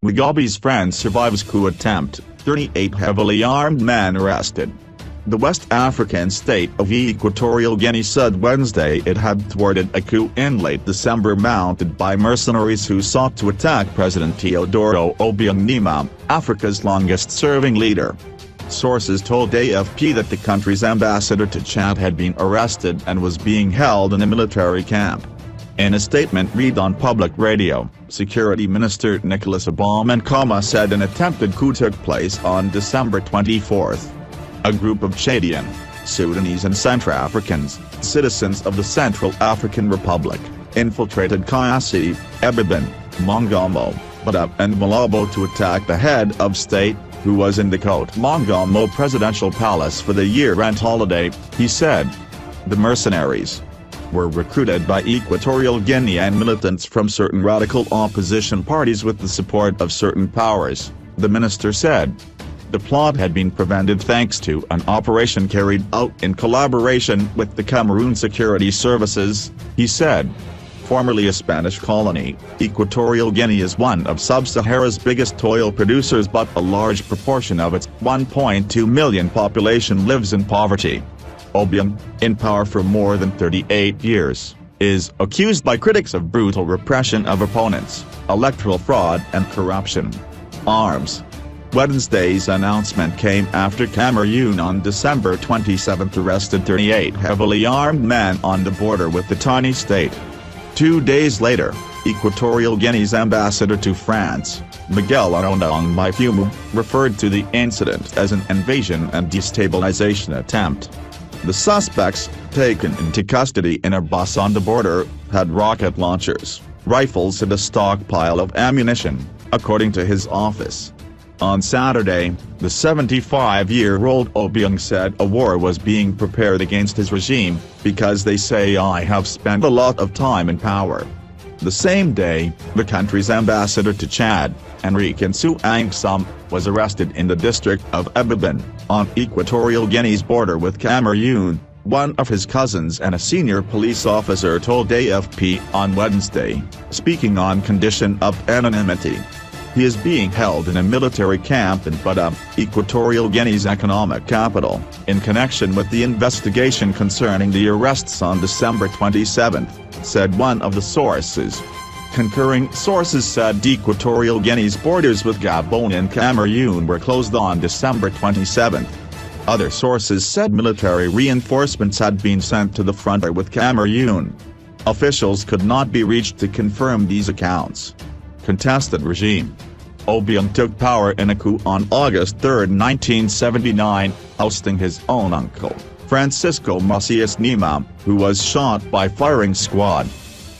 Mugabe's friend survives coup attempt, 38 heavily armed men arrested. The West African state of Equatorial Guinea said Wednesday it had thwarted a coup in late December mounted by mercenaries who sought to attack President Teodoro Obiang Nguema, Africa's longest-serving leader. Sources told AFP that the country's ambassador to Chad had been arrested and was being held in a military camp. In a statement read on public radio, Security Minister Nicholas Obiang Nguema said an attempted coup took place on December 24. A group of Chadian, Sudanese and Central Africans, citizens of the Central African Republic, infiltrated Kasese, Ebeben, Mongombo, Bada and Malabo to attack the head of state, who was in the Mongombo presidential palace for the year-end holiday, he said. The mercenaries were recruited by Equatorial Guinea and militants from certain radical opposition parties with the support of certain powers, the minister said. The plot had been prevented thanks to an operation carried out in collaboration with the Cameroon Security Services, he said. Formerly a Spanish colony, Equatorial Guinea is one of Sub-Sahara's biggest oil producers, but a large proportion of its 1.2 million population lives in poverty. Obiang, in power for more than 38 years, is accused by critics of brutal repression of opponents, electoral fraud and corruption. Arms. Wednesday's announcement came after Cameroon on December 27 arrested 38 heavily armed men on the border with the tiny state. 2 days later, Equatorial Guinea's ambassador to France, Miguel Maifumu, referred to the incident as an invasion and destabilization attempt. The suspects, taken into custody in a bus on the border, had rocket launchers, rifles and a stockpile of ammunition, according to his office. On Saturday, the 75-year-old Obiang said a war was being prepared against his regime, because they say I have spent a lot of time in power. The same day, the country's ambassador to Chad, Enrique Nsuang, was arrested in the district of Ebeben, on Equatorial Guinea's border with Cameroon, one of his cousins and a senior police officer told AFP on Wednesday, speaking on condition of anonymity. He is being held in a military camp in Bada, Equatorial Guinea's economic capital, in connection with the investigation concerning the arrests on December 27, said one of the sources. Concurring sources said Equatorial Guinea's borders with Gabon and Cameroon were closed on December 27. Other sources said military reinforcements had been sent to the frontier with Cameroon. Officials could not be reached to confirm these accounts. Contested regime. Obiang took power in a coup on August 3, 1979, ousting his own uncle, Francisco Macias Nguema, who was shot by firing squad.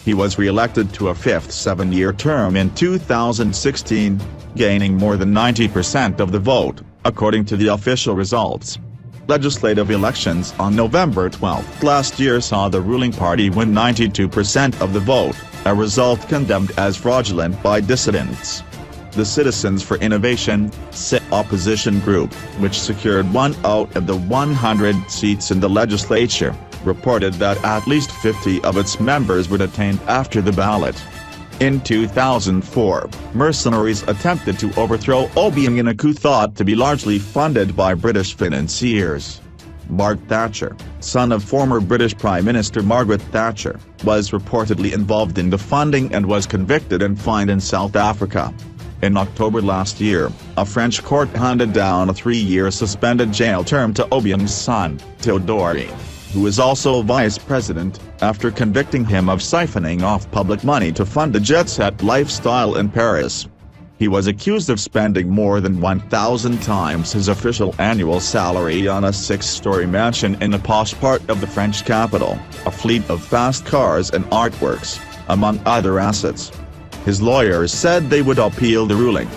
He was re-elected to a fifth 7-year term in 2016, gaining more than 90% of the vote, according to the official results. Legislative elections on November 12 last year saw the ruling party win 92% of the vote, a result condemned as fraudulent by dissidents. The Citizens for Innovation opposition group, which secured 1 out of the 100 seats in the legislature, reported that at least 50 of its members were detained after the ballot. In 2004, mercenaries attempted to overthrow Obiang in a coup thought to be largely funded by British financiers. Mark Thatcher, son of former British Prime Minister Margaret Thatcher, was reportedly involved in the funding and was convicted and fined in South Africa. In October last year, a French court handed down a 3-year suspended jail term to Obiang's son, Teodoro, who is also vice president, after convicting him of siphoning off public money to fund a jet-set lifestyle in Paris. He was accused of spending more than 1,000 times his official annual salary on a 6-story mansion in a posh part of the French capital, a fleet of fast cars and artworks, among other assets. His lawyers said they would appeal the ruling.